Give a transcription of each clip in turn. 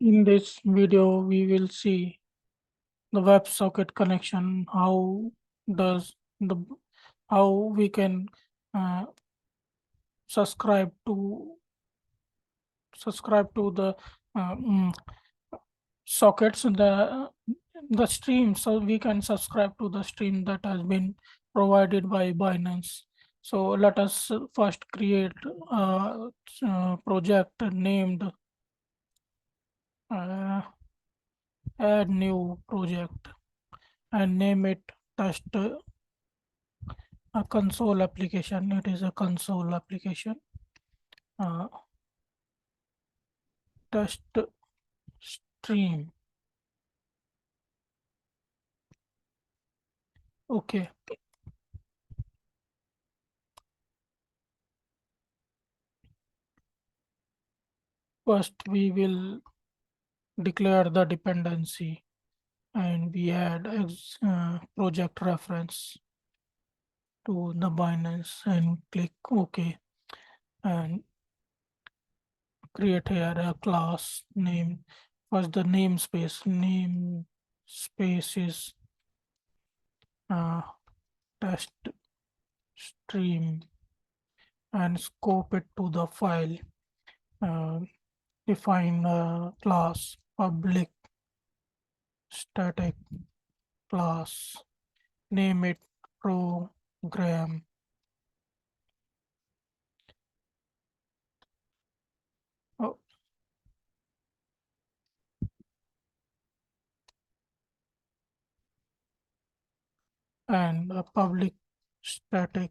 In this video, we will see the WebSocket connection, does the how we can uh, subscribe to the uh, mm, sockets in the stream, so we can subscribe to the stream that has been provided by Binance. So let us first create a project named uh, add new project and name it test a console application. It is a console application. Uh, test stream. Okay. First, we will declare the dependency and we add project reference to the Binance and click OK and create here a class name. First, the namespace. Namespace is test stream and scope it to the file. Define a class public static class, name it program. Oh, and a public static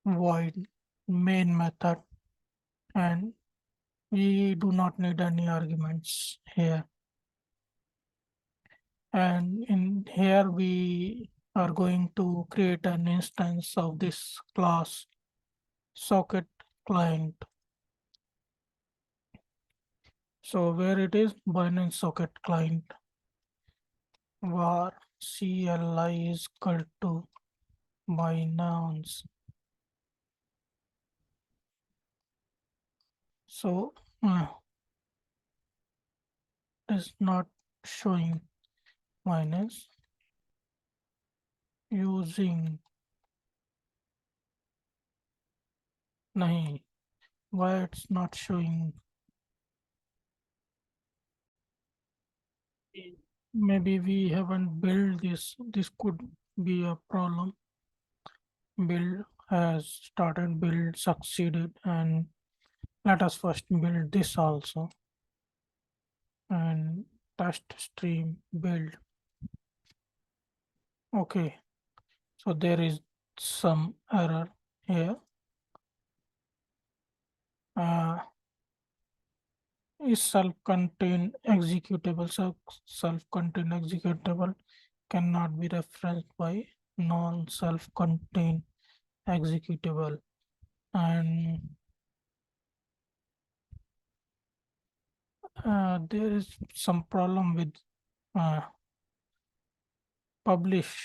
void main method, and we do not need any arguments here. And in here we are going to create an instance of this class socket client. So where it is, Binance socket client var CLI is equal to Binance. So is not showing minus using nahi. Why it's not showing? Maybe we haven't built this. This could be a problem. Build has started, build succeeded, and let us first build this also and test stream build. Okay, so there is some error here. Is self-contained executable. So self-contained executable cannot be referenced by non-self-contained executable, and there is some problem with uh, publishing.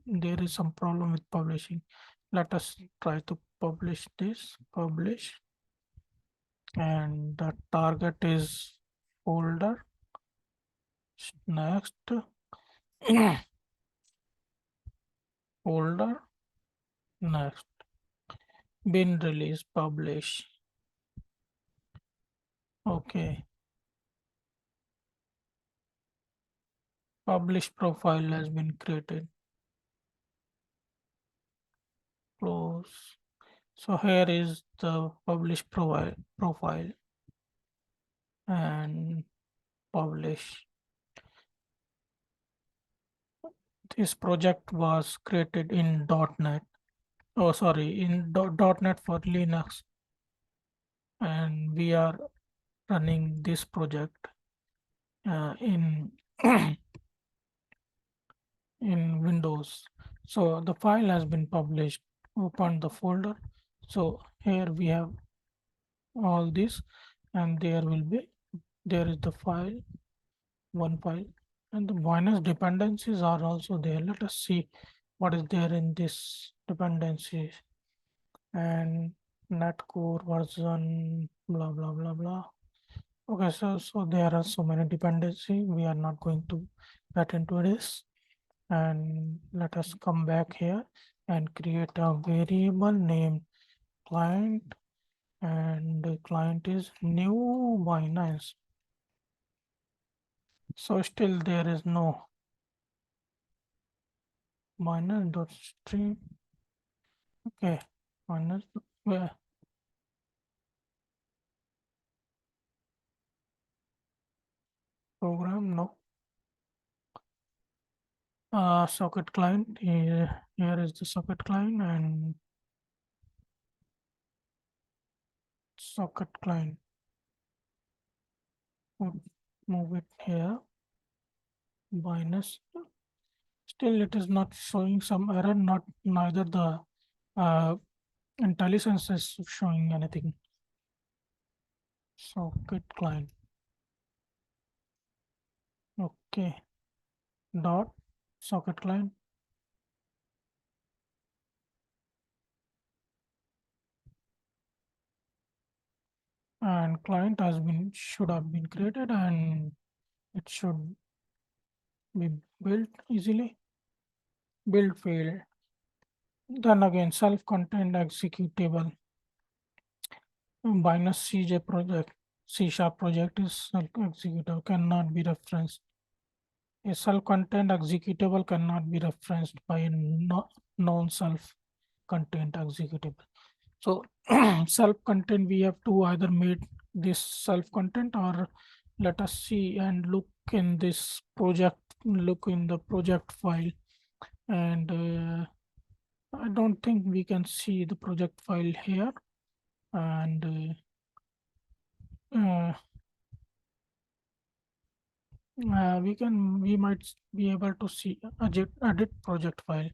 There is some problem with publishing. Let us try to publish this. Publish, and the target is folder. Next, folder. Next, bin release publish. Okay, publish profile has been created. Close. So here is the publish profile and publish. This project was created in .NET. Oh, sorry, in .NET for Linux, and we are running this project in in Windows. So the file has been published. Open the folder. So here we have all this, and there is the file, one file, and the minus dependencies are also there. Let us see what is there in this dependencies. And net core version blah blah blah blah. Okay, so there are so many dependencies. We are not going to get into this. And let us come back here and create a variable named client, and the client is new Binance. So still there is no Binance.stream. Okay, Binance where program no. Socket client here is the socket client, and socket client would move it here. Binance, still it is not showing some error, not neither the uh, IntelliSense is showing anything. Socket client. Okay. Dot socket client. And client has been should have been created, and it should be built easily. Build field. Then again, self-contained executable. Binance CJ project. C# project is self-executable, cannot be referenced. A self-contained executable cannot be referenced by a non-self-contained executable. So self-contained, we have to either make this self-contained, or let us see and look in this project, look in the project file. And I don't think we can see the project file here. And we might be able to see edit project file.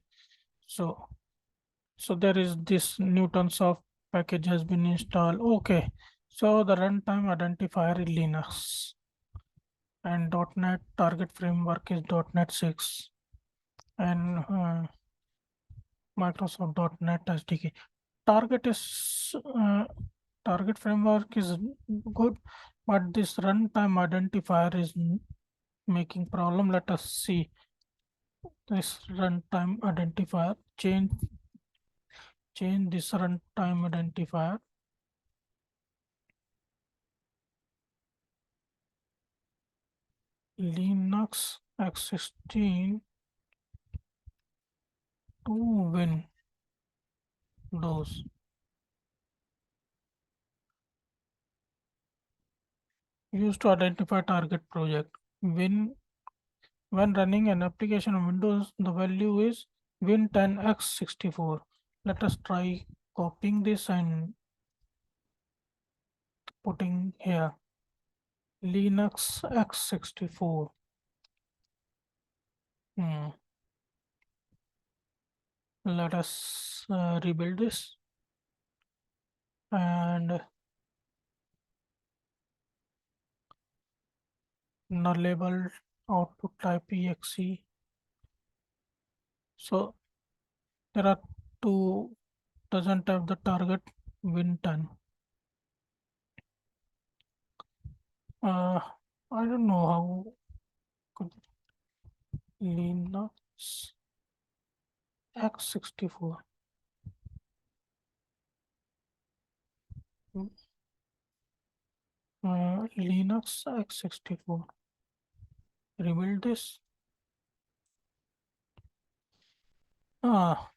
So there is this Newton's of package has been installed. Okay, so the runtime identifier is Linux, and .NET target framework is .NET 6, and Microsoft .NET SDK. Target is target framework is good, but this runtime identifier is making problem. Let us see this runtime identifier. Change this runtime identifier. Linux x16 to Windows. Used to identify target project. When running an application on Windows, the value is Win10x64. Let us try copying this and putting here Linux x64. Let us rebuild this, and nullable output type exe. So there are two, doesn't have the target Win10. I don't know how could Linux x64. Linux x64. Rebuild this. Ah,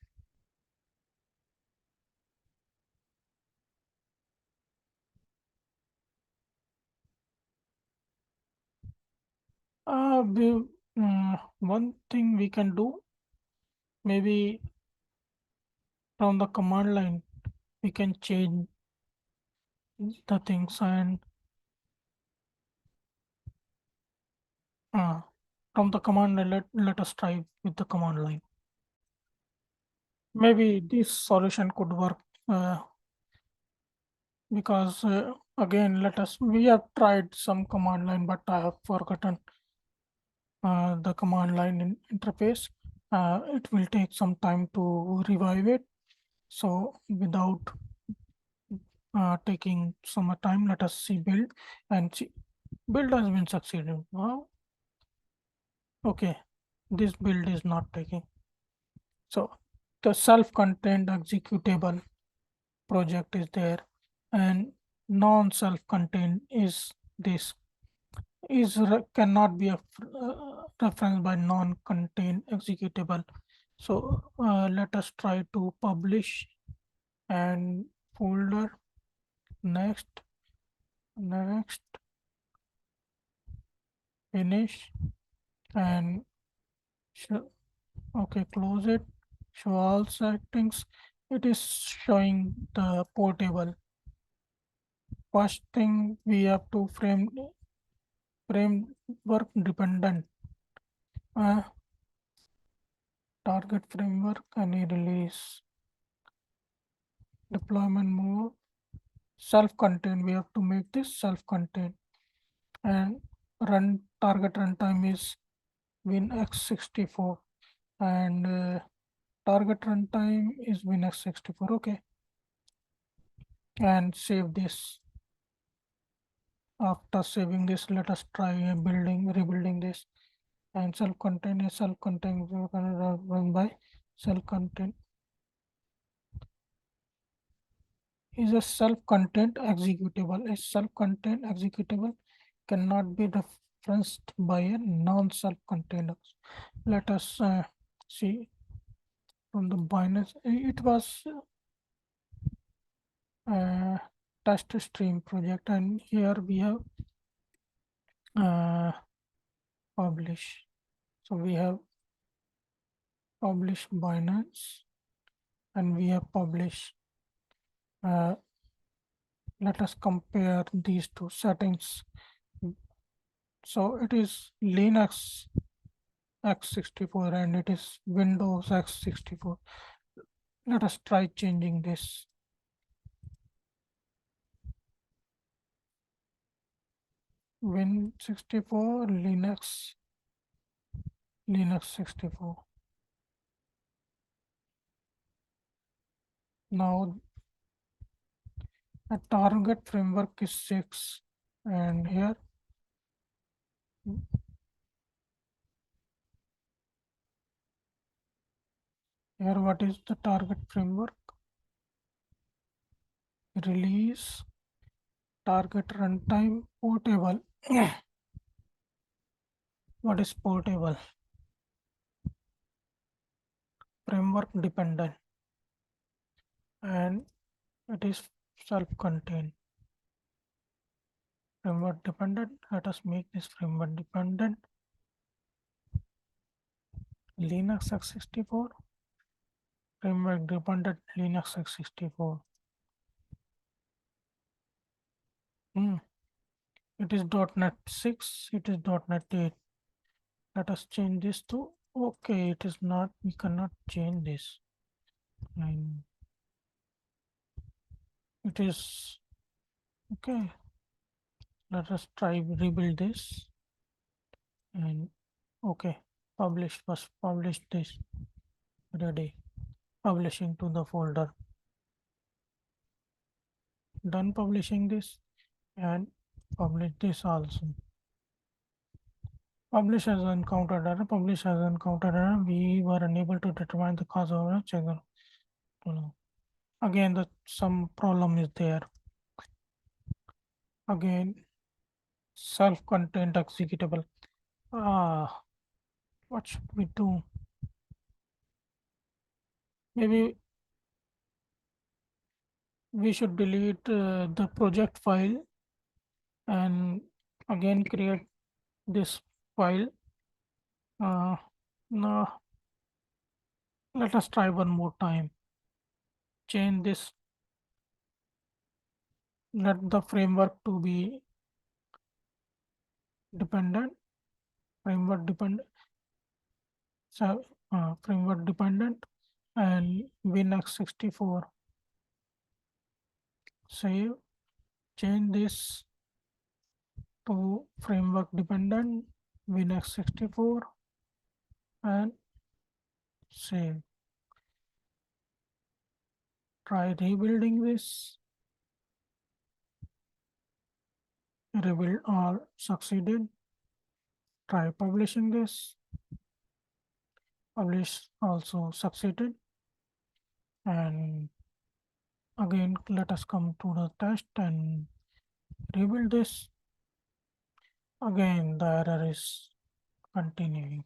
one thing we can do, maybe from the command line, we can change the things, and from the command line, let us try with the command line. Maybe this solution could work, because again, we have tried some command line, but I have forgotten the command line interface. It will take some time to revive it. So without taking some time, let us see build and see. Build has been succeeded. Wow. Okay, this build is not taking. So the self-contained executable project is there, and non-self-contained is this cannot be a reference by non-contained executable. So let us try to publish and folder next finish and show, okay, close it, show all settings. It is showing the portable. First thing we have to framework dependent, uh, target framework, any release, deployment mode, self-contained. We have to make this self-contained, and run target runtime is WinX64, and target runtime is WinX64. Okay, and save this. After saving this, let us try rebuilding this. And self-contained is self-contained. We're gonna run by self-contained is a self-contained executable. A self-contained executable cannot be referenced by a non-self-contained. Let us see from the binary. It was test stream project, and here we have publish. So we have publish Binance, and we have publish. Let us compare these two settings. So it is Linux x64 and it is Windows x64. Let us try changing this. Win64 Linux 64. Now a target framework is 6, and here what is the target framework? Release target runtime portable. What is portable? Framework dependent, and it is self-contained. Framework dependent. Let us make this framework dependent. Linux x64. Framework dependent Linux x64. It is .NET 6. It is .NET 8. Let us change this to okay. It is not. We cannot change this. And it is okay. Let us try rebuild this, and okay, publish. First publish this. Ready, publishing to the folder. Done publishing this, and publish this also. Publish has encountered error. Publish has encountered error. We were unable to determine the cause of error. Check. Again, some problem is there. Again, self-contained executable. What should we do? Maybe we should delete the project file and again create this file. No, let us try one more time. Change this. Let the framework to be dependent. Framework dependent. So framework dependent and WinX64. Save. Change this to framework dependent WinX64 and save. Try rebuilding this. rebuild all succeeded. Try publishing this. Publish also succeeded. And again, let us come to the test and rebuild this. Again, the error is continuing.